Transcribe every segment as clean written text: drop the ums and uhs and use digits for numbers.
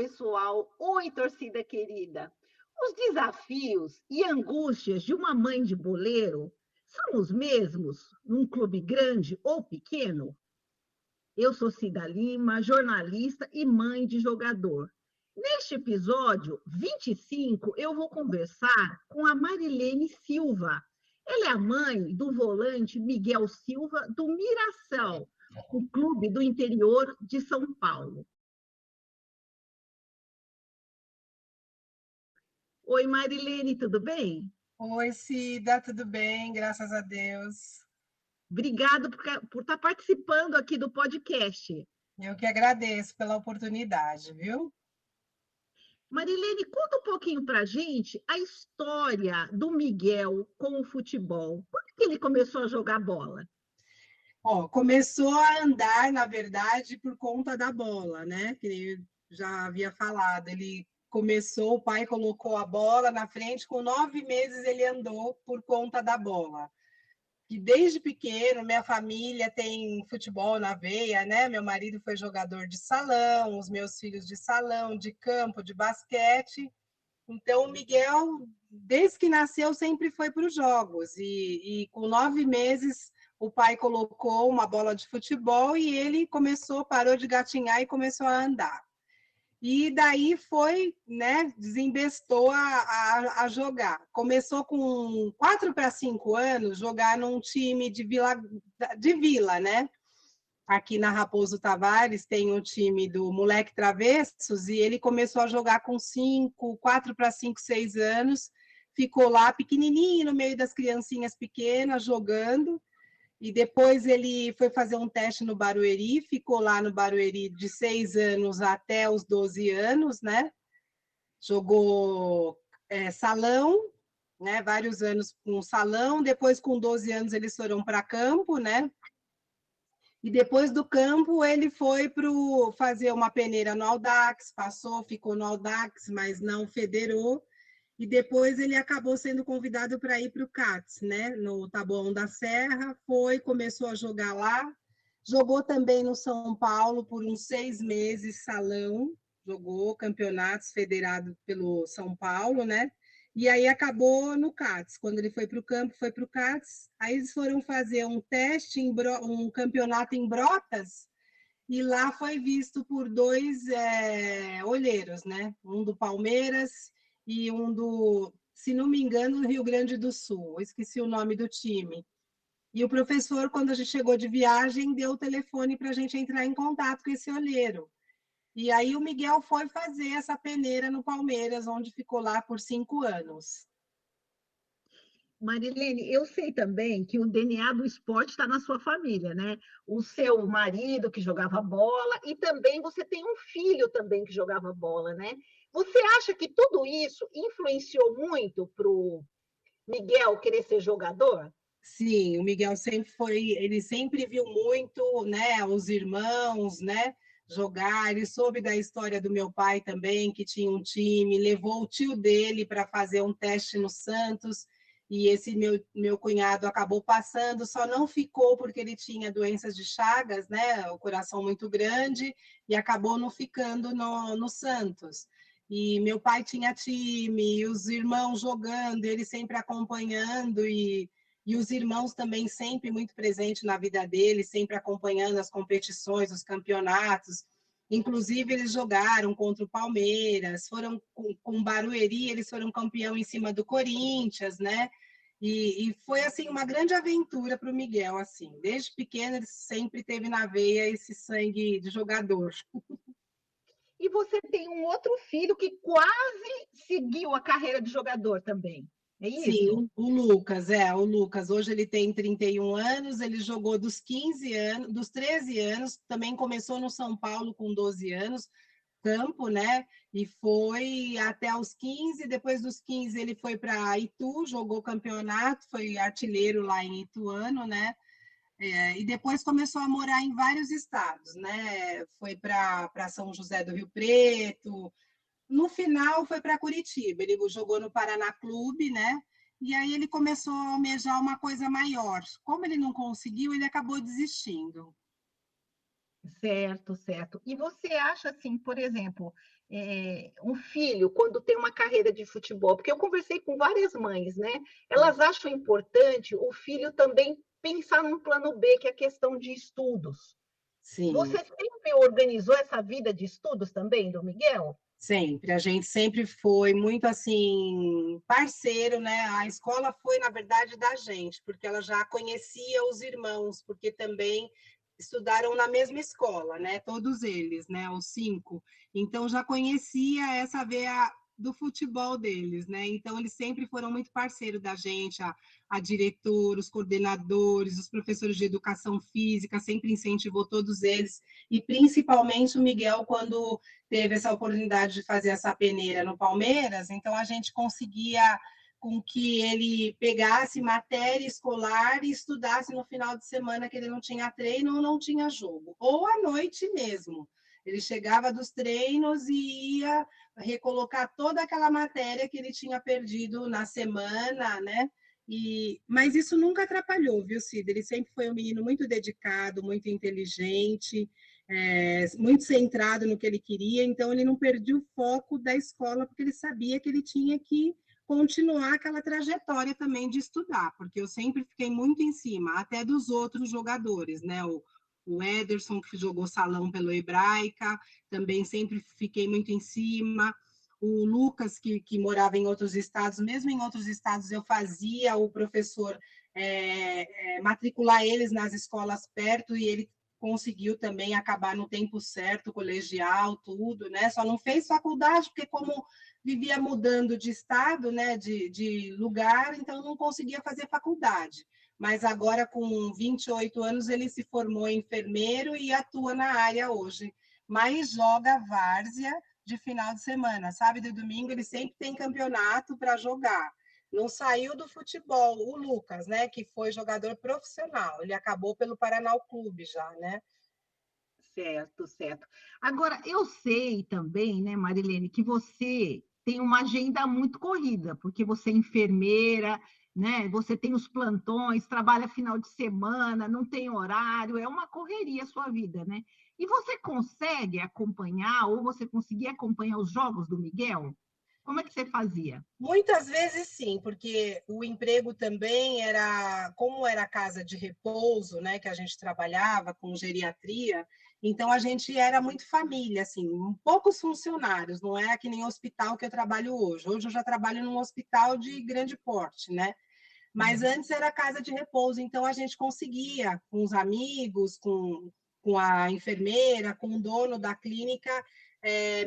pessoal! Oi, torcida querida! Os desafios e angústias de uma mãe de boleiro são os mesmos num clube grande ou pequeno? Eu sou Cida Lima, jornalista e mãe de jogador. Neste episódio 25, eu vou conversar com a Marilene Silva. Ela é a mãe do volante Miguel Silva, do Mirassol, o clube do interior de São Paulo. Oi, Marilene, tudo bem? Oi, Cida, tudo bem? Graças a Deus. Obrigada por estar participando aqui do podcast. Eu que agradeço pela oportunidade, viu? Marilene, conta um pouquinho para a gente a história do Miguel com o futebol. Quando que ele começou a jogar bola? Ó, começou a andar, na verdade, por conta da bola, né? Que eu já havia falado. Ele começou, o pai colocou a bola na frente, com 9 meses ele andou por conta da bola. E desde pequeno, minha família tem futebol na veia, né? Meu marido foi jogador de salão, os meus filhos de salão, de campo, de basquete. Então, o Miguel, desde que nasceu, sempre foi para os jogos. E com 9 meses, o pai colocou uma bola de futebol e ele começou, parou de gatinhar e começou a andar. E daí foi, né, desembestou a jogar. Começou com 4 para 5 anos, jogar num time de vila, né? Aqui na Raposo Tavares tem o time do Moleque Travessos e ele começou a jogar com 4 para 5, 6 anos, ficou lá pequenininho no meio das criancinhas pequenas jogando e depois ele foi fazer um teste no Barueri, ficou lá no Barueri de 6 anos até os 12 anos, né? Jogou salão, né? Vários anos com salão, depois com 12 anos eles foram para campo, né? E depois do campo, ele foi para fazer uma peneira no Audax, passou, ficou no Audax, mas não federou. E depois ele acabou sendo convidado para ir para o CATS, né? No Taboão da Serra, foi, começou a jogar lá. Jogou também no São Paulo por uns 6 meses, salão, jogou campeonatos federados pelo São Paulo, né? E aí acabou no CATS. Quando ele foi para o campo, foi para o CATS. Aí eles foram fazer um teste, um campeonato em Brotas, e lá foi visto por dois olheiros, né? Um do Palmeiras e um do, se não me engano, do Rio Grande do Sul. Eu esqueci o nome do time. E o professor, quando a gente chegou de viagem, deu o telefone para a gente entrar em contato com esse olheiro. E aí o Miguel foi fazer essa peneira no Palmeiras, onde ficou lá por 5 anos. Marilene, eu sei também que o DNA do esporte está na sua família, né? O seu marido que jogava bola e também você tem um filho também que jogava bola, né? Você acha que tudo isso influenciou muito para o Miguel querer ser jogador? Sim, o Miguel sempre foi, ele sempre viu muito, né, os irmãos, né, jogar. Ele soube da história do meu pai também, que tinha um time, levou o tio dele para fazer um teste no Santos, e esse meu cunhado acabou passando, só não ficou porque ele tinha doenças de Chagas, né, o coração muito grande, e acabou não ficando no Santos. E meu pai tinha time, e os irmãos jogando, ele sempre acompanhando, e os irmãos também sempre muito presentes na vida dele, sempre acompanhando as competições, os campeonatos. Inclusive, eles jogaram contra o Palmeiras, foram com o Barueri, eles foram campeão em cima do Corinthians, né? E foi assim uma grande aventura para o Miguel, assim. Desde pequeno ele sempre teve na veia esse sangue de jogador. E você tem um outro filho que quase seguiu a carreira de jogador também. É isso? Sim, o Lucas. Hoje ele tem 31 anos, ele jogou dos 15 anos, dos 13 anos, também começou no São Paulo com 12 anos, campo, né? E foi até os 15, depois dos 15 ele foi para Itu, jogou campeonato, foi artilheiro lá em Ituano, né? E depois começou a morar em vários estados, né? Foi para São José do Rio Preto, no final foi para Curitiba, ele jogou no Paraná Clube, né? E aí ele começou a almejar uma coisa maior. Como ele não conseguiu, ele acabou desistindo. Certo, certo. E você acha assim, por exemplo, um filho quando tem uma carreira de futebol, porque eu conversei com várias mães, né, elas acham importante o filho também pensar num plano B, que é a questão de estudos. Sim. Você sempre organizou essa vida de estudos também, do Miguel? Sempre, a gente sempre foi muito assim, parceiro, né? A escola foi, na verdade, da gente, porque ela já conhecia os irmãos, porque também estudaram na mesma escola, né? Todos eles, né? Os 5. Então já conhecia essa veia do futebol deles, né? Então eles sempre foram muito parceiro da gente, a diretor, os coordenadores, os professores de educação física, sempre incentivou todos eles, e principalmente o Miguel, quando teve essa oportunidade de fazer essa peneira no Palmeiras, então a gente conseguia com que ele pegasse matéria escolar e estudasse no final de semana que ele não tinha treino ou não tinha jogo, ou à noite mesmo. Ele chegava dos treinos e ia recolocar toda aquela matéria que ele tinha perdido na semana, né? Mas isso nunca atrapalhou, viu, Cida? Ele sempre foi um menino muito dedicado, muito inteligente, muito centrado no que ele queria, então ele não perdia o foco da escola, porque ele sabia que ele tinha que continuar aquela trajetória também de estudar, porque eu sempre fiquei muito em cima, até dos outros jogadores, né? O Ederson, que jogou salão pelo Hebraica, também sempre fiquei muito em cima. O Lucas, que morava em outros estados, mesmo em outros estados, eu fazia o professor matricular eles nas escolas perto, e ele conseguiu também acabar no tempo certo, colegial, tudo, né? Só não fez faculdade, porque como vivia mudando de estado, né, de lugar, então não conseguia fazer faculdade. Mas agora, com 28 anos, ele se formou em enfermeiro e atua na área hoje. Mas joga várzea de final de semana, sábado e domingo ele sempre tem campeonato para jogar. Não saiu do futebol, o Lucas, né, que foi jogador profissional. Ele acabou pelo Paraná Clube já, né? Certo, certo. Agora, eu sei também, né, Marilene, que você tem uma agenda muito corrida, porque você é enfermeira, né? Você tem os plantões, trabalha final de semana, não tem horário, é uma correria a sua vida, né? E você consegue acompanhar, ou você conseguia acompanhar os jogos do Miguel? Como é que você fazia? Muitas vezes sim, porque o emprego também era, como era casa de repouso, né, que a gente trabalhava com geriatria, então a gente era muito família, assim, poucos funcionários, não é que nem o hospital que eu trabalho hoje. Hoje eu já trabalho num hospital de grande porte, né? Mas antes era casa de repouso, então a gente conseguia, com os amigos, com a enfermeira, com o dono da clínica,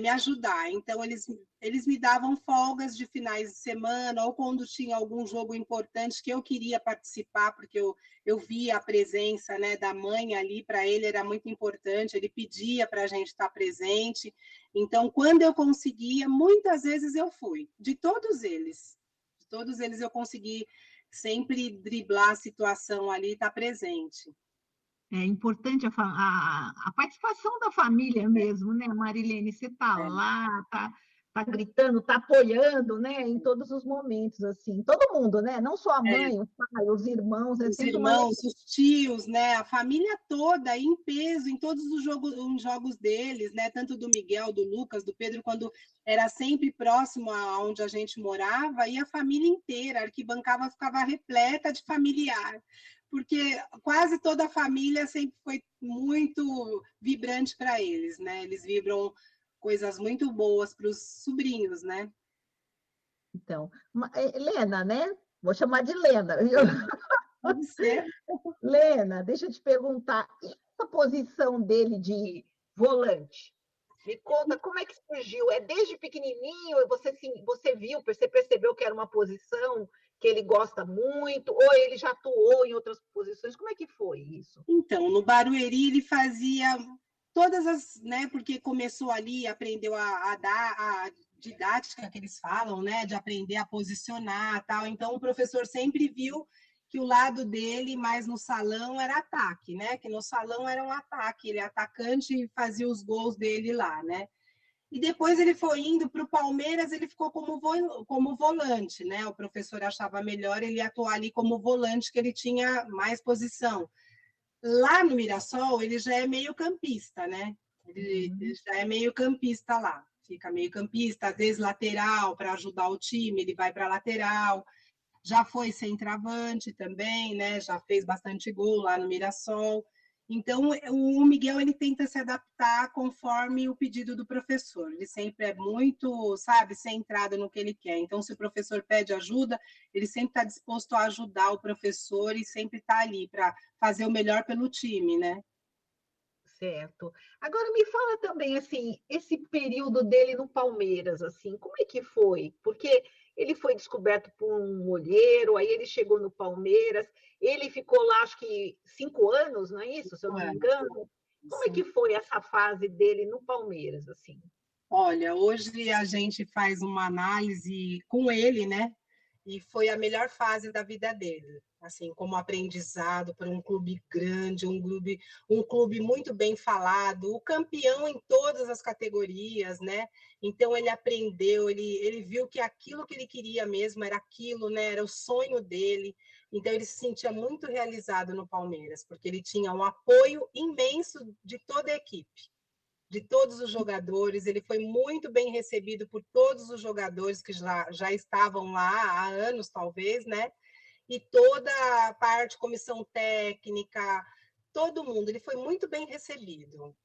me ajudar. Então, eles me davam folgas de finais de semana, ou quando tinha algum jogo importante que eu queria participar, porque eu via a presença, né, da mãe ali, para ele era muito importante, ele pedia para a gente estar presente. Então, quando eu conseguia, muitas vezes eu fui, de todos eles. De todos eles eu consegui sempre driblar a situação ali e estar presente. É importante a participação da família mesmo, né, Marilene? Você está É, lá, tá gritando, está apoiando, né, em todos os momentos, assim. Todo mundo, né? Não só a é, mãe, o pai, os irmãos, é os sempre uma alegria. irmãos, os tios, né, a família toda em peso em todos os jogos deles, né, tanto do Miguel, do Lucas, do Pedro, quando era sempre próximo a onde a gente morava, e a família inteira, a arquibancada ficava repleta de familiar, porque quase toda a família sempre foi muito vibrante para eles, né? Eles vibram coisas muito boas para os sobrinhos, né? Então, Lena, né? Vou chamar de Lena, viu? Pode ser. Lena, deixa eu te perguntar, e essa posição dele de volante? Me conta como é que surgiu? É desde pequenininho? Você viu, você percebeu que era uma posição que ele gosta muito? Ou ele já atuou em outras posições? Como é que foi isso? Então, no Barueri ele fazia todas as, né, porque começou ali, aprendeu a dar a didática que eles falam, né, de aprender a posicionar, tal. Então o professor sempre viu que o lado dele mais no salão era ataque, né? Que no salão era um ataque, ele é atacante e fazia os gols dele lá, né? E depois ele foi indo para o Palmeiras, ele ficou como volante, né? O professor achava melhor ele atuar ali como volante, que ele tinha mais posição. Lá no Mirassol, ele já é meio campista, né? Ele já é meio campista lá. Fica meio campista, às vezes lateral para ajudar o time, ele vai para lateral. Já foi centroavante também, né? Já fez bastante gol lá no Mirassol. Então, o Miguel ele tenta se adaptar conforme o pedido do professor. Ele sempre é muito, sabe, centrado no que ele quer. Então, se o professor pede ajuda, ele sempre está disposto a ajudar o professor e sempre está ali para fazer o melhor pelo time, né? Certo. Agora me fala também, assim, esse período dele no Palmeiras, assim, como é que foi? Porque ele foi descoberto por um olheiro, aí ele chegou no Palmeiras, ele ficou lá, acho que 5 anos, não é isso, se eu não me engano? Como é que Sim. foi essa fase dele no Palmeiras, assim? Olha, hoje a gente faz uma análise com ele, né? E foi a melhor fase da vida dele, assim, como aprendizado para um clube grande, um clube muito bem falado, o campeão em todas as categorias, né? Então ele aprendeu, ele viu que aquilo que ele queria mesmo era aquilo, né? Era o sonho dele. Então ele se sentia muito realizado no Palmeiras, porque ele tinha um apoio imenso de toda a equipe, de todos os jogadores. Ele foi muito bem recebido por todos os jogadores que já estavam lá há anos, talvez, né? E toda a parte, comissão técnica, todo mundo. Ele foi muito bem recebido.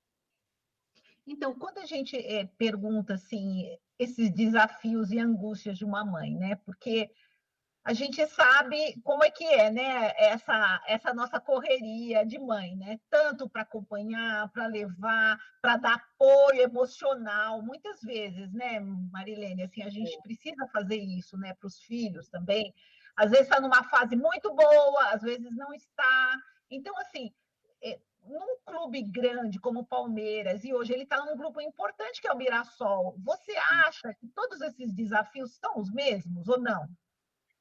Então, quando a gente pergunta, assim, esses desafios e angústias de uma mãe, né? Porque a gente sabe como é que é, né? Essa nossa correria de mãe, né? Tanto para acompanhar, para levar, para dar apoio emocional, muitas vezes, né, Marilene? Assim, a gente precisa fazer isso, né, para os filhos também. Às vezes está numa fase muito boa, às vezes não está. Então, assim, num clube grande como o Palmeiras, e hoje ele está num grupo importante que é o Mirassol, você acha que todos esses desafios são os mesmos ou não?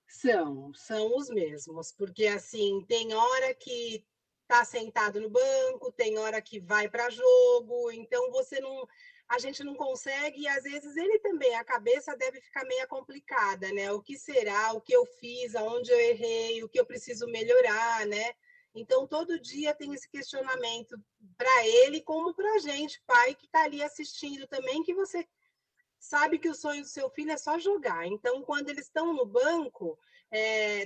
São os mesmos, porque assim, tem hora que tá sentado no banco, tem hora que vai para jogo, então a gente não consegue, e às vezes ele também, a cabeça deve ficar meio complicada, né? O que será, o que eu fiz, aonde eu errei, o que eu preciso melhorar, né? Então, todo dia tem esse questionamento para ele, como para a gente, pai, que está ali assistindo também, que você sabe que o sonho do seu filho é só jogar. Então, quando eles estão no banco,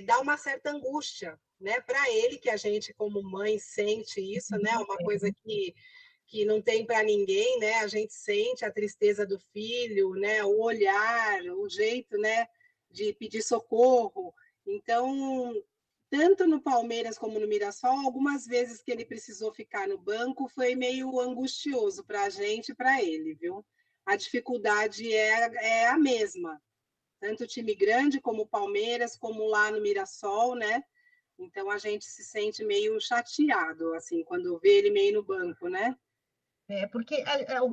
dá uma certa angústia, né? Para ele, que a gente, como mãe, sente isso, né? Uma coisa que não tem para ninguém, né? A gente sente a tristeza do filho, né? O olhar, o jeito, né? De pedir socorro. Então, tanto no Palmeiras como no Mirassol, algumas vezes que ele precisou ficar no banco foi meio angustioso para a gente e para ele, viu? A dificuldade é a mesma, tanto o time grande como o Palmeiras, como lá no Mirassol, né? Então a gente se sente meio chateado, assim, quando vê ele meio no banco, né? Porque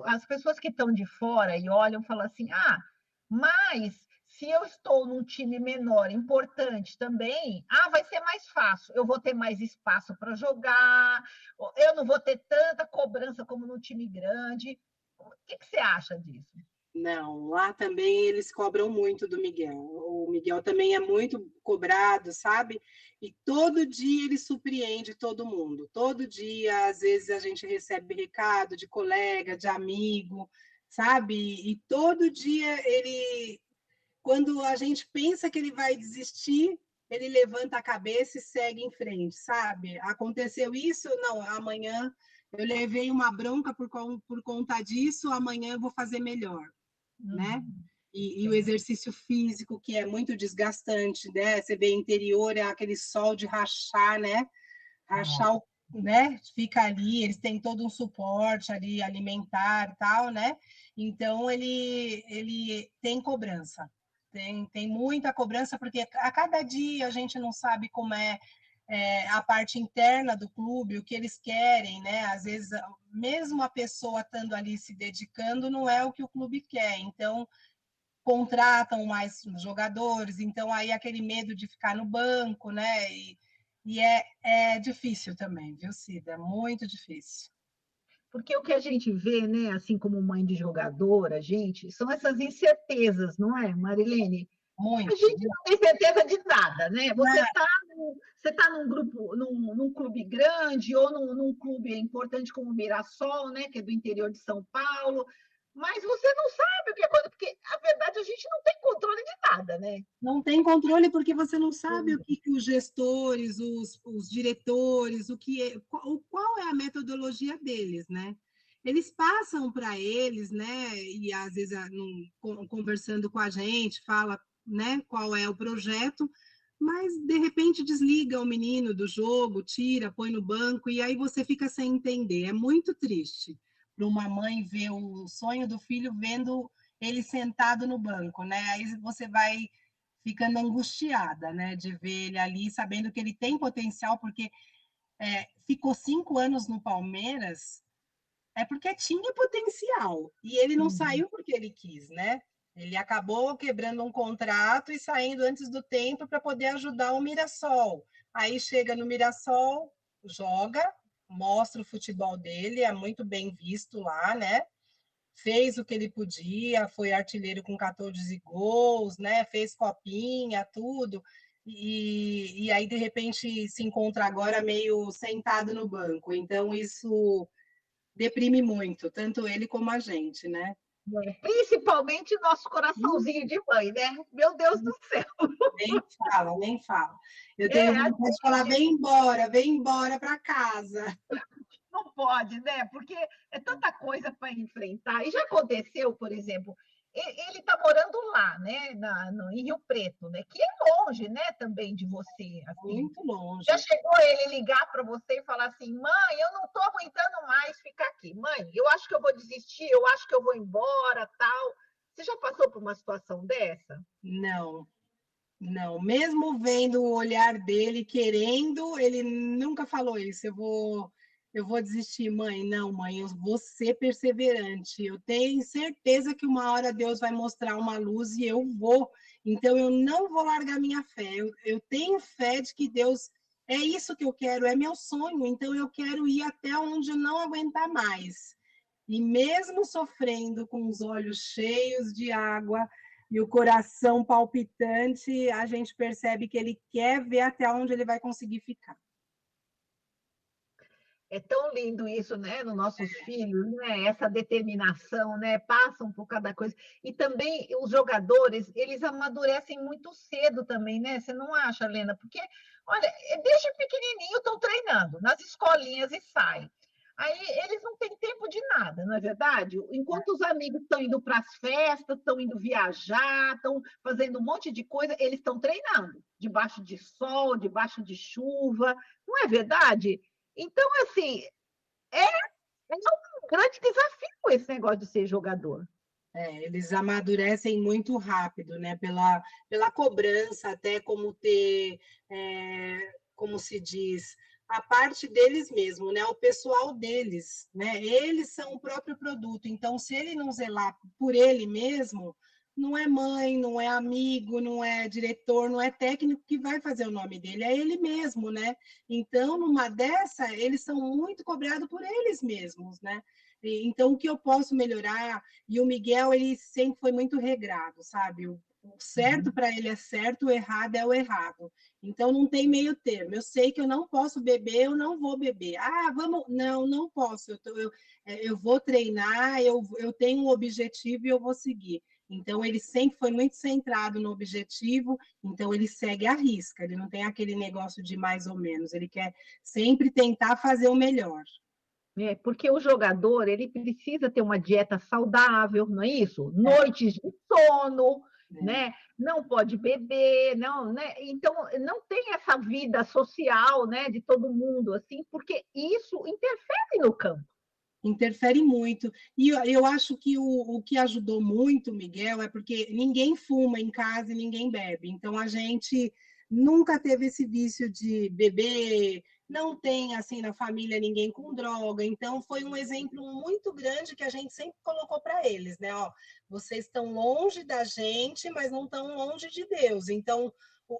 as pessoas que estão de fora e olham falam assim: ah, mas se eu estou num time menor, importante também, vai ser mais fácil, eu vou ter mais espaço para jogar, eu não vou ter tanta cobrança como no time grande. O que você acha disso? Não, lá também eles cobram muito do Miguel. O Miguel também é muito cobrado, sabe? E todo dia ele surpreende todo mundo. Todo dia, às vezes, a gente recebe recado de colega, de amigo, sabe? E todo dia ele, quando a gente pensa que ele vai desistir, ele levanta a cabeça e segue em frente, sabe? Aconteceu isso? Não, amanhã eu levei uma bronca por conta disso, amanhã eu vou fazer melhor, né? Uhum. E o exercício físico, que é muito desgastante, né? Você vê interior, é aquele sol de rachar, né? Rachar, né? Fica ali, eles têm todo um suporte ali alimentar e tal, né? Então, ele tem cobrança. Tem muita cobrança, porque a cada dia a gente não sabe como a parte interna do clube, o que eles querem, né? Às vezes, mesmo a pessoa estando ali se dedicando, não é o que o clube quer. Então, contratam mais jogadores, então aí aquele medo de ficar no banco, né? E é difícil também, viu, Cida? Muito difícil. Porque o que a gente vê, né, assim como mãe de jogadora, gente, são essas incertezas, não é, Marilene? A muito. gente não tem certeza de nada, né? Você Né? está você tá num grupo, num clube grande ou num clube importante como o Mirassol, né? Que é do interior de São Paulo, mas você não sabe o que acontece, porque a verdade a gente não tem controle de nada, né? Não tem controle porque você não sabe o que os gestores, os diretores, qual é a metodologia deles, né? Eles passam para eles, né? E às vezes conversando com a gente, fala, né? Qual é o projeto, mas de repente desliga o menino do jogo, tira, põe no banco e aí você fica sem entender. É muito triste para uma mãe ver o sonho do filho vendo ele sentado no banco, né? Aí você vai ficando angustiada, né, de ver ele ali, sabendo que ele tem potencial, porque ficou 5 anos no Palmeiras, é porque tinha potencial, e ele não Uhum. saiu porque ele quis, né? Ele acabou quebrando um contrato e saindo antes do tempo para poder ajudar o Mirassol. Aí chega no Mirassol, joga, mostra o futebol dele, é muito bem visto lá, né? Fez o que ele podia, foi artilheiro com 14 gols, né? Fez copinha, tudo. E aí, de repente, se encontra agora meio sentado no banco. Então, isso deprime muito, tanto ele como a gente, né? Principalmente o nosso coraçãozinho de mãe, né? Meu Deus do céu. Nem fala, nem fala. Eu tenho É, a vontade de falar, gente vem embora para casa. não pode, né? Porque é tanta coisa para enfrentar. E já aconteceu, por exemplo, ele está morando lá, né? Em Rio Preto, né? Que é longe, né? Também de você, assim. Muito Já longe. chegou ele ligar para você e falar assim: mãe, eu não estou aguentando mais ficar aqui. Mãe, eu acho que eu vou desistir, eu acho que eu vou embora, tal. Você já passou por uma situação dessa? Não, não. Mesmo vendo o olhar dele, querendo, ele nunca falou isso. Eu vou desistir, mãe. Não, mãe, eu vou ser perseverante. Eu tenho certeza que uma hora Deus vai mostrar uma luz e eu vou. Então, eu não vou largar minha fé. Eu tenho fé de que Deus é isso que eu quero, é meu sonho. Então, eu quero ir até onde eu não aguentar mais. E mesmo sofrendo com os olhos cheios de água e o coração palpitante, a gente percebe que ele quer ver até onde ele vai conseguir ficar. É tão lindo isso, né, nos nossos filhos, né? Essa determinação, né? Passam por cada coisa. E também os jogadores, eles amadurecem muito cedo também, né? Você não acha, Lena? Porque, olha, desde pequenininho estão treinando nas escolinhas e saem. Aí eles não têm tempo de nada, não é verdade? Enquanto os amigos estão indo para as festas, estão indo viajar, estão fazendo um monte de coisa, eles estão treinando, debaixo de sol, debaixo de chuva, não é verdade? Então, assim, é um grande desafio esse negócio de ser jogador. Eles amadurecem muito rápido, né? Pela cobrança, até como ter, como se diz, a parte deles mesmo, né? O pessoal deles, né? Eles são o próprio produto. Então, se ele não zelar por ele mesmo, não é mãe, não é amigo, não é diretor, não é técnico que vai fazer o nome dele, é ele mesmo, né? Então, numa dessa, eles são muito cobrados por eles mesmos, né? Então, o que eu posso melhorar? E o Miguel, ele sempre foi muito regrado, sabe? O certo Uhum. para ele é certo, o errado é o errado. Então não tem meio termo. Eu sei que eu não posso beber, eu não vou beber. Ah, vamos. Não, não posso. Eu vou treinar, eu tenho um objetivo e eu vou seguir. Então ele sempre foi muito centrado no objetivo, então ele segue à risca, ele não tem aquele negócio de mais ou menos, ele quer sempre tentar fazer o melhor. É, porque o jogador ele precisa ter uma dieta saudável, não é isso? É, Noites de sono, é. né? Não pode beber, não, né? Então não tem essa vida social, né, de todo mundo assim, porque isso interfere no campo. Interfere muito. E eu acho que o que ajudou muito, Miguel, é porque ninguém fuma em casa e ninguém bebe. Então a gente nunca teve esse vício de beber, não tem assim na família ninguém com droga. Então foi um exemplo muito grande que a gente sempre colocou para eles, né? Ó, vocês estão longe da gente, mas não estão longe de Deus. Então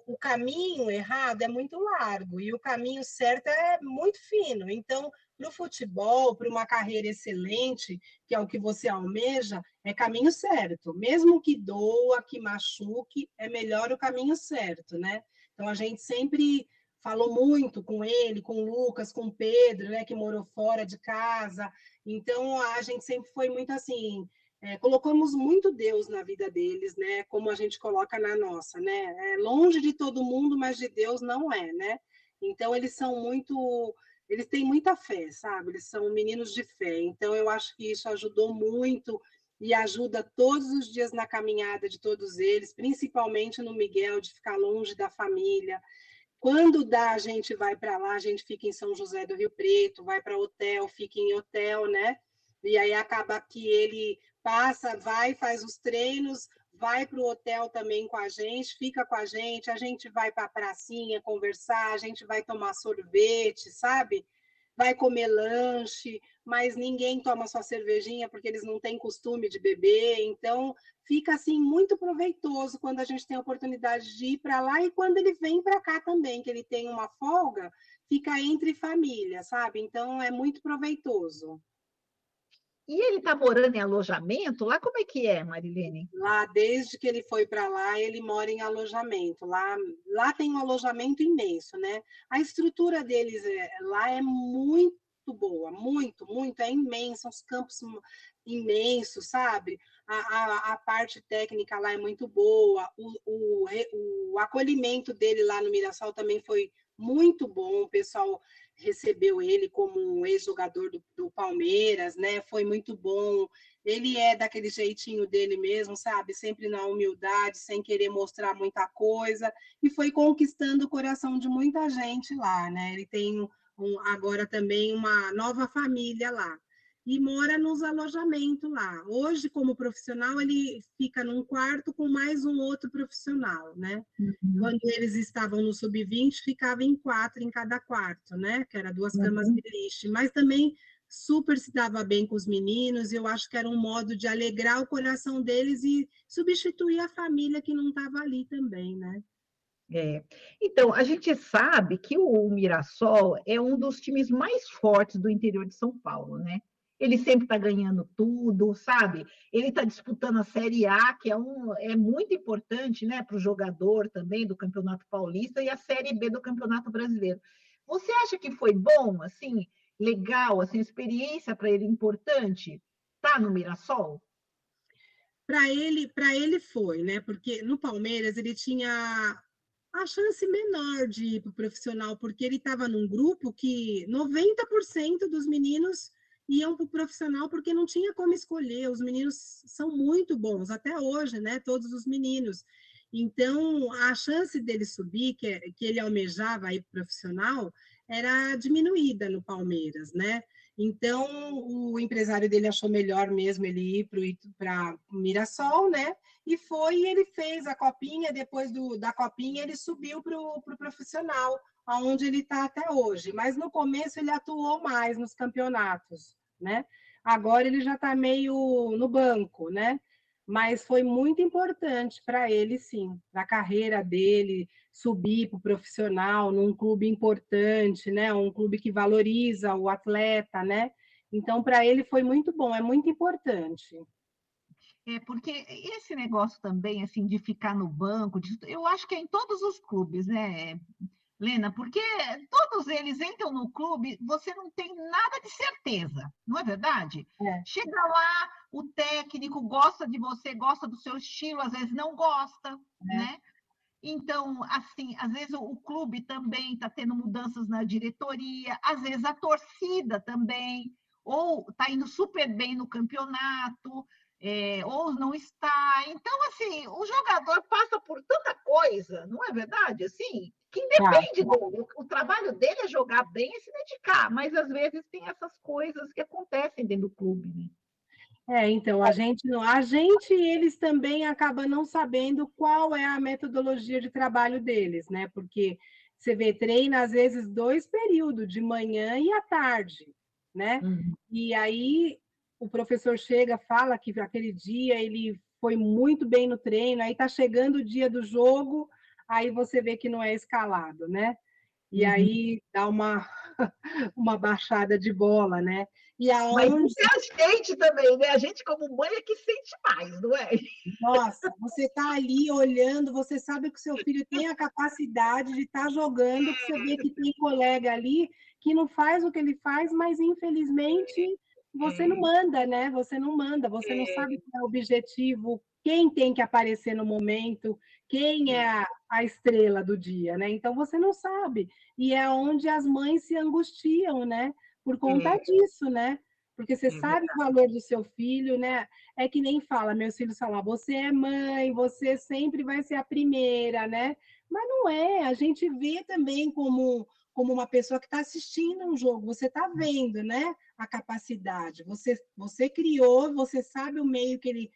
o caminho errado é muito largo e o caminho certo é muito fino. Então para o futebol, para uma carreira excelente, que é o que você almeja, é caminho certo. Mesmo que doa, que machuque, é melhor o caminho certo, né? Então, a gente sempre falou muito com ele, com o Lucas, com o Pedro, né, que morou fora de casa. Então, a gente sempre foi muito assim, colocamos muito Deus na vida deles, né, como a gente coloca na nossa, né? É longe de todo mundo, mas de Deus não é, né? Então, eles têm muita fé, sabe? Eles são meninos de fé. Então, eu acho que isso ajudou muito e ajuda todos os dias na caminhada de todos eles, principalmente no Miguel, de ficar longe da família. Quando dá, a gente vai para lá, a gente fica em São José do Rio Preto, vai para hotel, fica em hotel, né? E aí acaba que ele passa, vai, faz os treinos, vai para o hotel também com a gente a gente vai para a pracinha conversar, a gente vai tomar sorvete, sabe? Vai comer lanche, mas ninguém toma só cervejinha porque eles não têm costume de beber, então fica assim muito proveitoso quando a gente tem a oportunidade de ir para lá e quando ele vem para cá também, que ele tem uma folga, fica entre família, sabe? Então é muito proveitoso. E ele está morando em alojamento? Lá como é que é, Marilene? Lá, desde que ele foi para lá, ele mora em alojamento. Lá tem um alojamento imenso, né? A estrutura deles lá é muito boa, muito, muito, é imensa, os campos imensos, sabe? A parte técnica lá é muito boa, o acolhimento dele lá no Mirassol também foi muito bom, o pessoal recebeu ele como um ex-jogador do Palmeiras, né? Foi muito bom. Ele é daquele jeitinho dele mesmo, sabe? Sempre na humildade, sem querer mostrar muita coisa, e foi conquistando o coração de muita gente lá, né? Ele tem agora também uma nova família lá. E mora nos alojamentos lá. Hoje, como profissional, ele fica num quarto com mais um outro profissional, né? Uhum, Quando eles estavam no sub-20, ficava em 4 em cada quarto, né? Que era 2 camas uhum. beliche. Mas também super se dava bem com os meninos, e eu acho que era um modo de alegrar o coração deles e substituir a família que não estava ali também, né? É. Então, a gente sabe que o Mirassol é um dos times mais fortes do interior de São Paulo, né? Ele sempre está ganhando tudo, sabe? Ele está disputando a Série A, que é muito importante, né, para o jogador também do Campeonato Paulista, e a Série B do Campeonato Brasileiro. Você acha que foi bom, assim, legal, assim, experiência para ele importante? Tá no Mirassol? Para ele foi, né? Porque no Palmeiras ele tinha a chance menor de ir para o profissional, porque ele estava num grupo que 90% dos meninos iam para o profissional porque não tinha como escolher. Os meninos são muito bons, até hoje, né? Todos os meninos. Então, a chance dele subir, que ele almejava ir profissional, era diminuída no Palmeiras, né? Então, o empresário dele achou melhor mesmo ele ir para o Mirassol, né? E foi, e ele fez a copinha, depois da copinha ele subiu para o profissional, aonde ele está até hoje. Mas no começo ele atuou mais nos campeonatos, né? Agora ele já está meio no banco, né? Mas foi muito importante para ele, sim, para a carreira dele, subir para o profissional num clube importante, né? Um clube que valoriza o atleta, né? Então, para ele foi muito bom, é muito importante. É, porque esse negócio também, assim, de ficar no banco, eu acho que é em todos os clubes, né, Lena? Porque todos eles entram no clube, você não tem nada de certeza, não é verdade? É, Chega lá, o técnico gosta de você, gosta do seu estilo, às vezes não gosta, é. né? Então, assim, às vezes o clube também está tendo mudanças na diretoria, às vezes a torcida também, ou está indo super bem no campeonato, ou não está. Então, assim, o jogador passa por tanta coisa, não é verdade? Assim, que Tá. independe dele. O trabalho dele é jogar bem e se dedicar, mas às vezes tem essas coisas que acontecem dentro do clube, né? Então, a gente e eles também acabam não sabendo qual é a metodologia de trabalho deles, né? Porque você vê, treina às vezes 2 períodos, de manhã e à tarde, né? Uhum. E aí o professor chega, fala que aquele dia ele foi muito bem no treino, aí tá chegando o dia do jogo, aí você vê que não é escalado, né? e Uhum. aí dá uma, uma baixada de bola, né? E Mas aonde, isso é a gente também, né? A gente, como mãe, é que sente mais, não é? nossa, você está ali olhando, você sabe que o seu filho tem a capacidade de estar jogando, que você vê que tem colega ali que não faz o que ele faz, mas infelizmente você não É, manda, né? Você não manda, você não é, sabe qual é o objetivo, quem tem que aparecer no momento, quem é é, a estrela do dia, né? Então você não sabe. E é onde as mães se angustiam, né? Por conta é, disso, né? Porque você é sabe o verdade. valor do seu filho, né? É que nem fala, meus filhos falam, você é mãe, você sempre vai ser a primeira, né? Mas não é, a gente vê também como uma pessoa que está assistindo um jogo, você está vendo, né? A capacidade. Você criou, você sabe o meio que ele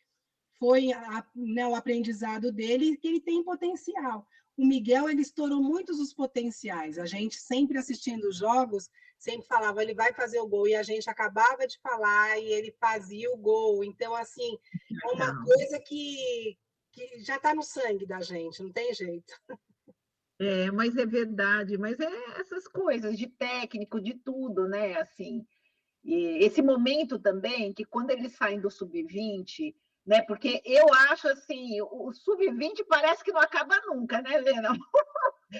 foi né, o aprendizado dele, que ele tem potencial. O Miguel, ele estourou muitos os potenciais. A gente sempre assistindo os jogos, sempre falava, ele vai fazer o gol, e a gente acabava de falar, e ele fazia o gol. Então, assim, é uma Legal. coisa que já está no sangue da gente, não tem jeito. É, mas é verdade, mas é essas coisas de técnico, de tudo, né? Assim, e esse momento também, que quando eles saem do sub-20, né? Porque eu acho assim, o sub-20 parece que não acaba nunca, né, Helena?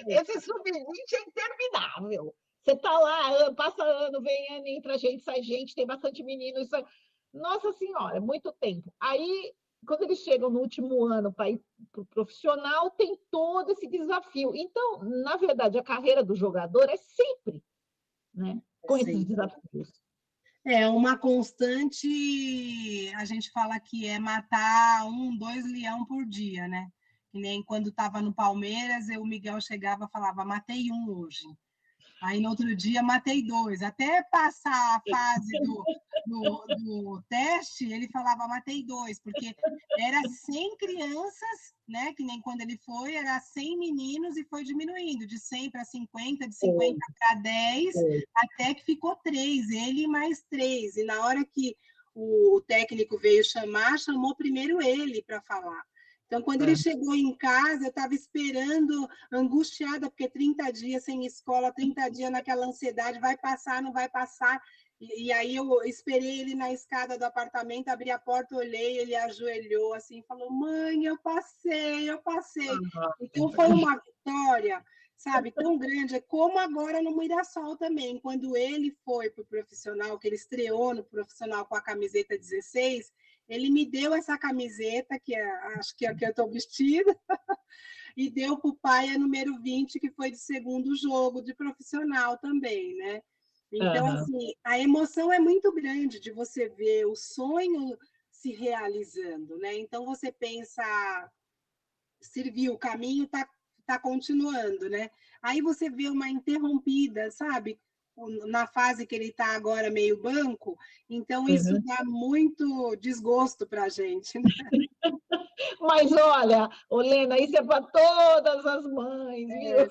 Esse sub-20 é interminável. Você está lá, passa ano, vem ano, entra gente, sai gente, tem bastante menino. Isso... Nossa Senhora, muito tempo. Aí, quando eles chegam no último ano para ir para o profissional, tem todo esse desafio. Então, na verdade, a carreira do jogador é sempre, né, com esses Sim. desafios. É uma constante, a gente fala que é matar um, dois leão por dia, né? Que nem quando estava no Palmeiras, o Miguel chegava e falava, matei um hoje. Aí no outro dia matei dois. Até passar a fase do teste, ele falava matei dois, porque era 100 crianças, né? Que nem quando ele foi, era 100 meninos e foi diminuindo de 100 para 50, de 50 para 10, até que ficou três, ele mais três. E na hora que o técnico veio chamar, chamou primeiro ele para falar. Então, quando ele chegou em casa, eu estava esperando, angustiada, porque 30 dias sem escola, 30 dias naquela ansiedade, vai passar, não vai passar. E aí eu esperei ele na escada do apartamento, abri a porta, olhei, ele ajoelhou assim, falou: Mãe, eu passei, eu passei. Então foi uma vitória, sabe, tão grande. É como agora no Mirassol também, quando ele foi para o profissional, que ele estreou no profissional com a camiseta 16, ele me deu essa camiseta, que é, acho que é a que eu estou vestida, e deu para o pai a número 20, que foi de segundo jogo de profissional também, né? Então, Uhum. assim, a emoção é muito grande de você ver o sonho se realizando, né? Então, você pensa, serviu, o caminho tá continuando, né? Aí você vê uma interrompida, sabe? Na fase que ele está agora meio banco, então isso Uhum. dá muito desgosto para a gente, né? Mas olha, Olena, isso é para todas as mães, viu? É,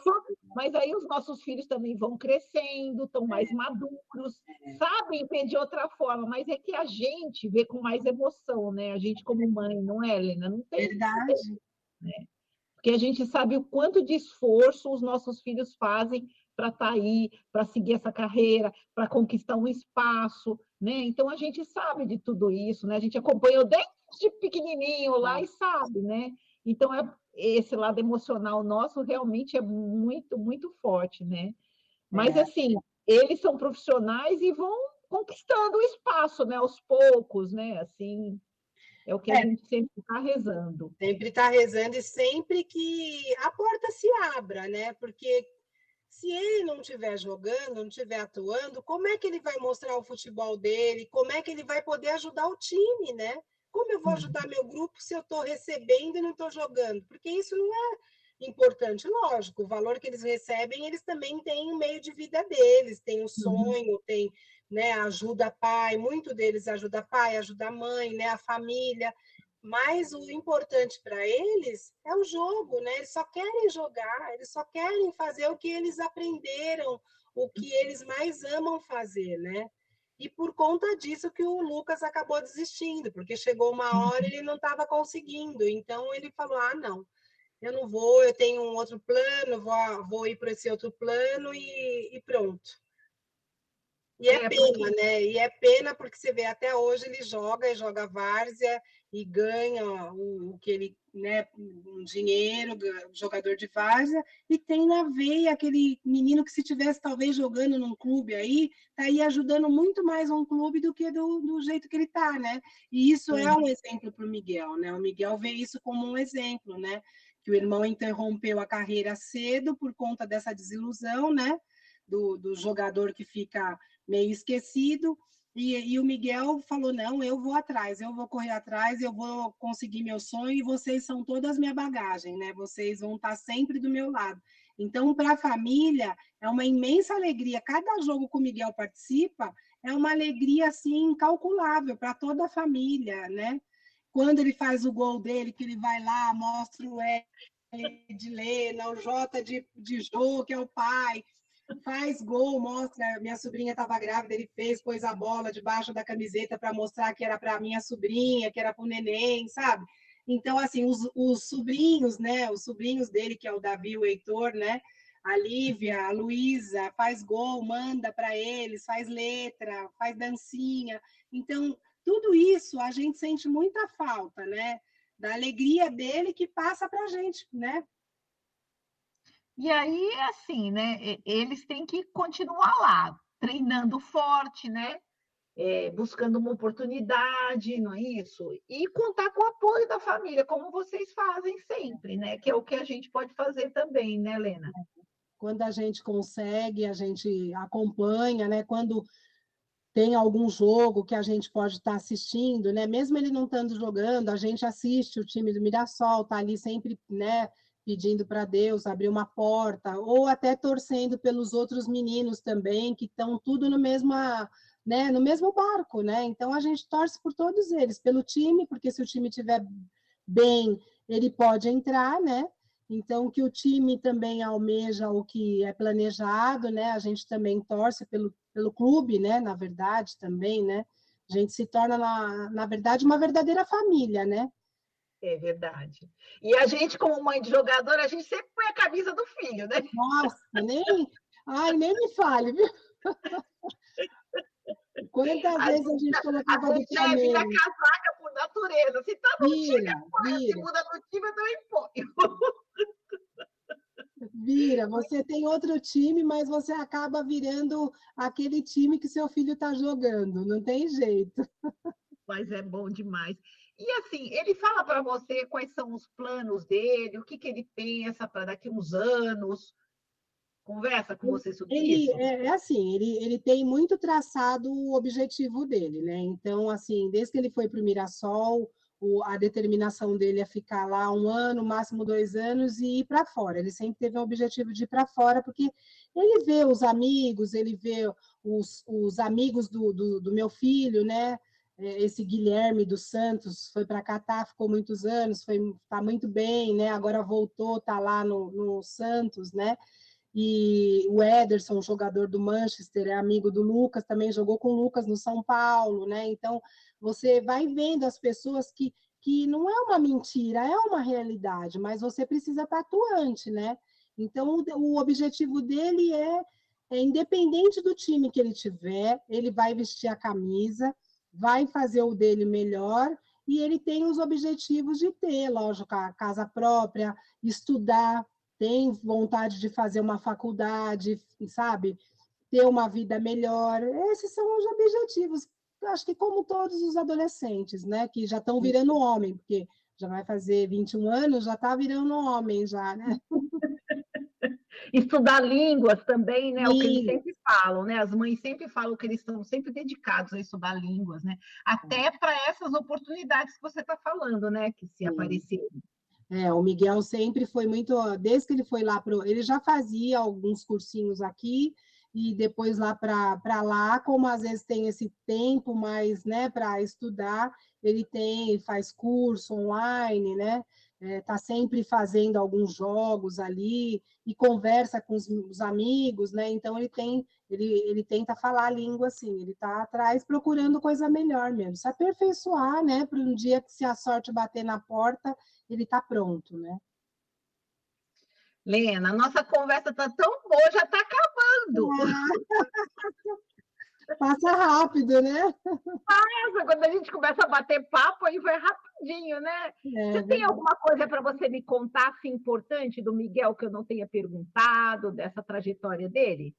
Mas aí os nossos filhos também vão crescendo, estão mais maduros, sabem ver de outra forma, mas é que a gente vê com mais emoção, né? A gente como mãe, não é, Helena? Não tem, verdade. né? Porque a gente sabe o quanto de esforço os nossos filhos fazem para estar aí, para seguir essa carreira, para conquistar um espaço, né? Então a gente sabe de tudo isso, né? A gente acompanhou desde pequenininho lá e sabe, né? Então esse lado emocional nosso realmente é muito, muito forte, né? Mas É. assim, eles são profissionais e vão conquistando o espaço, né? Aos poucos, né? Assim, é o que a É, gente sempre está rezando. sempre está rezando e sempre que a porta se abra, né? Porque se ele não estiver jogando, não estiver atuando, como é que ele vai mostrar o futebol dele? Como é que ele vai poder ajudar o time, né? Como eu vou ajudar meu grupo se eu estou recebendo e não estou jogando? Porque isso não é importante, lógico. O valor que eles recebem, eles também têm o meio de vida deles, tem o Uhum. sonho, tem, né, ajuda pai, muito deles ajuda pai, ajuda mãe, né, a família. Mas o importante para eles é o jogo, né? Eles só querem jogar, eles só querem fazer o que eles aprenderam, o que eles mais amam fazer, né? E por conta disso que o Lucas acabou desistindo, porque chegou uma hora e ele não estava conseguindo. Então ele falou: ah, não, eu não vou, eu tenho um outro plano, vou ir para esse outro plano e pronto. E é É, porque pena, né? E é pena porque você vê, até hoje ele joga várzea e ganha o que ele, né, um dinheiro, jogador de várzea, e tem na veia aquele menino que se tivesse talvez jogando num clube aí, tá aí ajudando muito mais um clube do que do jeito que ele tá, né? E isso é sim. um exemplo para o Miguel, né? O Miguel vê isso como um exemplo, né? Que o irmão interrompeu a carreira cedo por conta dessa desilusão, né? Do jogador que fica meio esquecido, e o Miguel falou, não, eu vou atrás, eu vou correr atrás, eu vou conseguir meu sonho, e vocês são todas minha bagagem, né? Vocês vão estar sempre do meu lado. Então, para a família, é uma imensa alegria. Cada jogo que o Miguel participa é uma alegria, assim, incalculável para toda a família, né? Quando ele faz o gol dele, que ele vai lá, mostra o L de Lena, o J de Jô, que é o pai, faz gol, mostra. Minha sobrinha estava grávida, ele fez, pôs a bola debaixo da camiseta para mostrar que era para minha sobrinha, que era para o neném, sabe? Então, assim, os sobrinhos, né? Os sobrinhos dele, que é o Davi, o Heitor, né? A Lívia, a Luísa, faz gol, manda para eles, faz letra, faz dancinha. Então, tudo isso a gente sente muita falta, né? Da alegria dele que passa para a gente, né? E aí, assim, né? Eles têm que continuar lá, treinando forte, né? Buscando uma oportunidade, não é isso? E contar com o apoio da família, como vocês fazem sempre, né? Que é o que a gente pode fazer também, né, Helena? Quando a gente consegue, a gente acompanha, né? Quando tem algum jogo que a gente pode estar assistindo, né? Mesmo ele não estando jogando, a gente assiste o time do Mirassol, tá ali sempre, né? Pedindo para Deus abrir uma porta, ou até torcendo pelos outros meninos também, que estão tudo no mesmo, né? No mesmo barco, né? Então a gente torce por todos eles, pelo time, porque se o time estiver bem, ele pode entrar, né? Então, que o time também almeja o que é planejado, né? A gente também torce pelo clube, né? Na verdade, também, né? A gente se torna, na verdade, uma verdadeira família, né? É verdade. E a gente, como mãe de jogador, a gente sempre põe a camisa do filho, né? Nossa, nem me fale, viu? Quantas A vezes a gente, gente colocava a do gente já vira Flamengo? casaca por natureza. Se tá no time, Vira, põe. Se vira, muda no time, eu também ponho. vira. Você tem outro time, mas você acaba virando aquele time que seu filho está jogando. Não tem jeito. Mas é bom demais. E assim, ele fala para você quais são os planos dele, o que, que ele pensa para daqui a uns anos. Conversa com você sobre Ele isso? é assim, ele tem muito traçado o objetivo dele, né? Então, assim, desde que ele foi para o Mirassol, a determinação dele é ficar lá um ano, máximo 2 anos, e ir para fora. Ele sempre teve um objetivo de ir para fora, porque ele vê os amigos, ele vê os amigos do meu filho, né? Esse Guilherme dos Santos foi para Catar, ficou muitos anos, tá muito bem, né? Agora voltou, tá lá no Santos, né? E o Ederson, jogador do Manchester, é amigo do Lucas, também jogou com o Lucas no São Paulo, né? Então, você vai vendo as pessoas que não é uma mentira, é uma realidade, mas você precisa estar atuante, né? Então, o objetivo dele é independente do time que ele tiver, ele vai vestir a camisa, vai fazer o dele melhor, e ele tem os objetivos de ter, lógico, a casa própria, estudar, tem vontade de fazer uma faculdade, sabe? Ter uma vida melhor. Esses são os objetivos. Acho que como todos os adolescentes, né? Que já estão virando homem, porque já vai fazer 21 anos, já está virando homem, já, né? Estudar línguas também, né? O que eles E, sempre falam, né? As mães sempre falam que eles estão sempre dedicados a estudar línguas, né? Até para essas oportunidades que você está falando, né? Que se sim. aparecerem. O Miguel sempre foi muito, desde que ele foi lá ele já fazia alguns cursinhos aqui e depois lá para lá, como às vezes tem esse tempo mais, né, para estudar, ele faz curso online, né? Tá sempre fazendo alguns jogos ali e conversa com os amigos, né? Então ele tenta falar a língua assim, ele está atrás procurando coisa melhor mesmo, se aperfeiçoar, né? Para um dia que se a sorte bater na porta ele está pronto, né? Lena, nossa conversa está tão boa, já está acabando. Ah, passa rápido, né? Nossa, quando a gente começa a bater papo, aí vai rapidinho, né? É Você tem verdade. alguma coisa para você me contar assim, importante do Miguel que eu não tenha perguntado, dessa trajetória dele?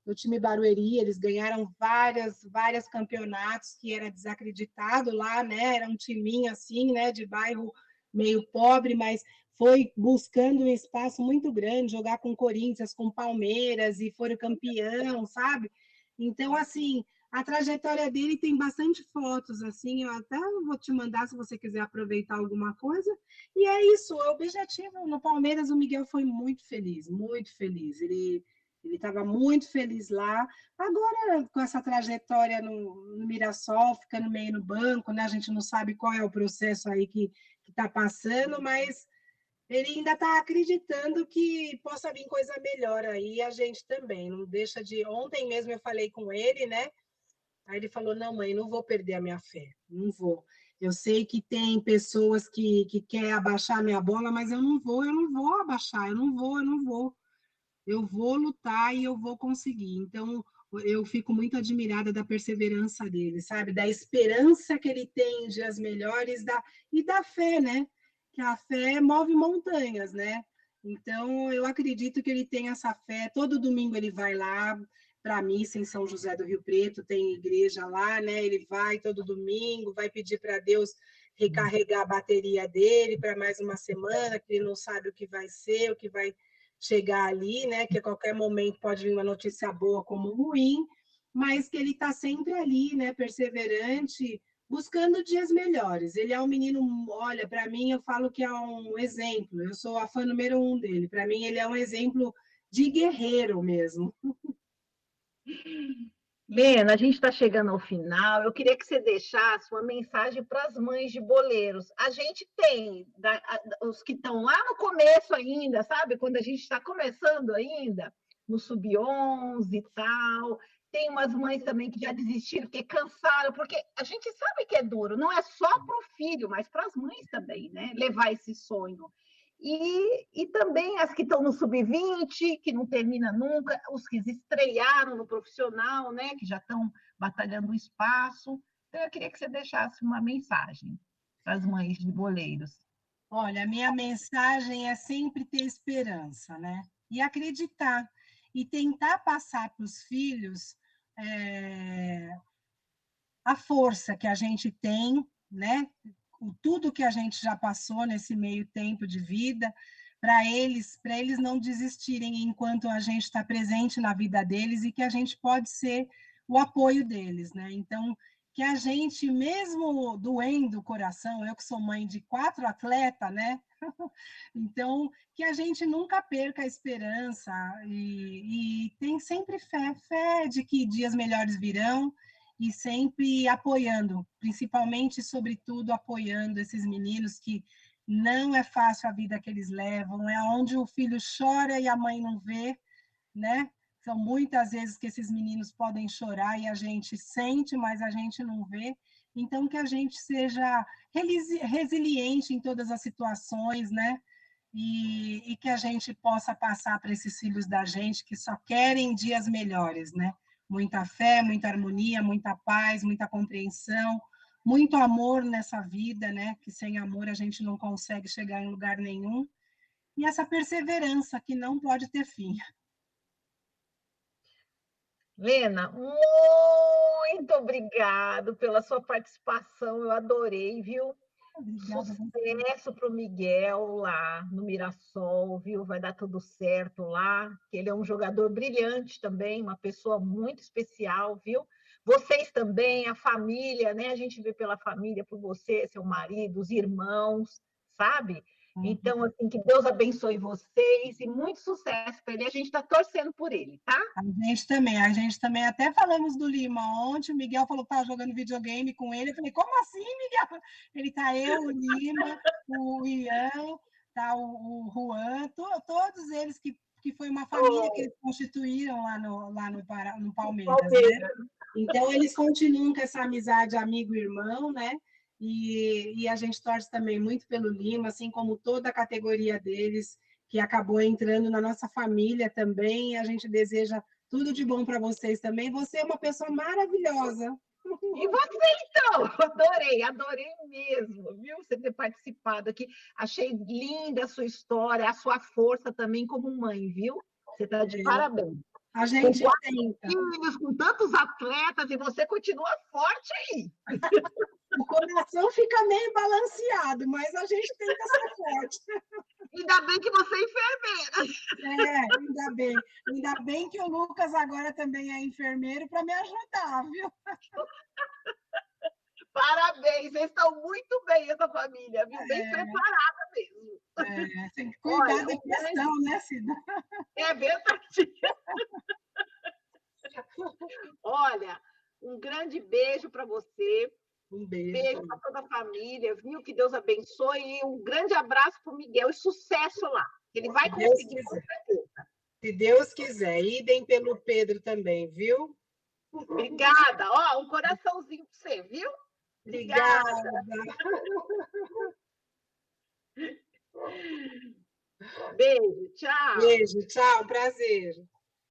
No time Barueri, eles ganharam várias campeonatos que era desacreditado lá, né? Era um timinho assim, né, de bairro meio pobre, mas foi buscando um espaço muito grande, jogar com Corinthians, com Palmeiras e foram campeão, sabe? Então, assim, a trajetória dele tem bastante fotos, assim, eu até vou te mandar se você quiser aproveitar alguma coisa. E é isso, o objetivo no Palmeiras, o Miguel foi muito feliz, muito feliz. Ele estava muito feliz lá. Agora, com essa trajetória no Mirassol, ficando meio no banco, né? A gente não sabe qual é o processo aí que está passando, mas ele ainda está acreditando que possa vir coisa melhor aí, a gente também. Não deixa de. Ontem mesmo eu falei com ele, né? Aí ele falou: não, mãe, não vou perder a minha fé, não vou. Eu sei que tem pessoas que querem abaixar a minha bola, mas eu não vou abaixar, eu não vou. Eu vou lutar e eu vou conseguir. Então, eu fico muito admirada da perseverança dele, sabe? Da esperança que ele tem em dias melhores e da fé, né? Que a fé move montanhas, né? Então, eu acredito que ele tem essa fé. Todo domingo ele vai lá para a missa em São José do Rio Preto, tem igreja lá, né? Ele vai todo domingo, vai pedir para Deus recarregar a bateria dele para mais uma semana, que ele não sabe o que vai ser, o que vai chegar ali, né? Que a qualquer momento pode vir uma notícia boa como ruim, mas que ele está sempre ali, né? Perseverante, buscando dias melhores. Ele é um menino, olha, para mim eu falo que é um exemplo. Eu sou a fã número um dele. Para mim ele é um exemplo de guerreiro mesmo. Lena, a gente está chegando ao final. Eu queria que você deixasse uma mensagem para as mães de boleiros. A gente tem os que estão lá no começo ainda, sabe? Quando a gente está começando ainda, no sub-11 e tal. Tem umas mães também que já desistiram, porque cansaram, porque a gente sabe que é duro, não é só para o filho, mas para as mães também, né? Levar esse sonho. E também as que estão no sub-20, que não termina nunca, os que estrearam no profissional, né, que já estão batalhando o espaço. Então, eu queria que você deixasse uma mensagem para as mães de boleiros. Olha, a minha mensagem é sempre ter esperança, né? E acreditar. E tentar passar para os filhos é, a força que a gente tem, né? Tudo que a gente já passou nesse meio tempo de vida, para eles não desistirem enquanto a gente está presente na vida deles e que a gente pode ser o apoio deles, né? Então, que a gente, mesmo doendo o coração, eu que sou mãe de 4 atletas, né? Então, que a gente nunca perca a esperança e tem sempre fé, fé de que dias melhores virão e sempre apoiando, principalmente, sobretudo, apoiando esses meninos que não é fácil a vida que eles levam, é onde o filho chora e a mãe não vê, né? São muitas vezes que esses meninos podem chorar e a gente sente, mas a gente não vê. Então, que a gente seja resiliente em todas as situações, né? E que a gente possa passar para esses filhos da gente que só querem dias melhores, né? Muita fé, muita harmonia, muita paz, muita compreensão, muito amor nessa vida, né? Que sem amor a gente não consegue chegar em lugar nenhum. E essa perseverança que não pode ter fim. Lena, muito obrigado pela sua participação, eu adorei, viu? Obrigada a você. Sucesso para o Miguel lá no Mirassol, viu? Vai dar tudo certo lá. Ele é um jogador brilhante também, uma pessoa muito especial, viu? Vocês também, a família, né? A gente vê pela família, por você, seu marido, os irmãos, sabe? Então, assim, que Deus abençoe vocês e muito sucesso para ele. A gente está torcendo por ele, tá? A gente também até falamos do Lima ontem, o Miguel falou que estava jogando videogame com ele, eu falei, como assim, Miguel? Ele tá eu, o Lima, o Ian, tá o Juan, todos eles que foi uma família que eles constituíram no Palmeiras, né? Palmeiras. Então, eles continuam com essa amizade amigo-irmão, né? E a gente torce também muito pelo Lima, assim como toda a categoria deles, que acabou entrando na nossa família também. A gente deseja tudo de bom para vocês também. Você é uma pessoa maravilhosa. E você, então? Adorei, adorei mesmo, viu? Você ter participado aqui. Achei linda a sua história, a sua força também como mãe, viu? Você está de parabéns. A Com gente 4 tenta. filhos, com tantos atletas, e você continua forte aí. O coração fica meio balanceado, mas a gente tenta ser forte. Ainda bem que você é enfermeira. Ainda bem. Ainda bem que o Lucas agora também é enfermeiro para me ajudar, viu? Parabéns, vocês estão muito bem, essa família, viu? Bem preparada mesmo. Tem que cuidar Olha, da questão, né, Cida? É verdade. Olha, um grande beijo para você. Um beijo. Beijo para toda a família, viu? Que Deus abençoe. E um grande abraço para o Miguel e sucesso lá. Ele vai conseguir, com certeza. Se Deus quiser. Idem pelo Pedro também, viu? Obrigada. Ó, um coraçãozinho para você, viu? Obrigada. Beijo, tchau. Beijo, tchau, prazer.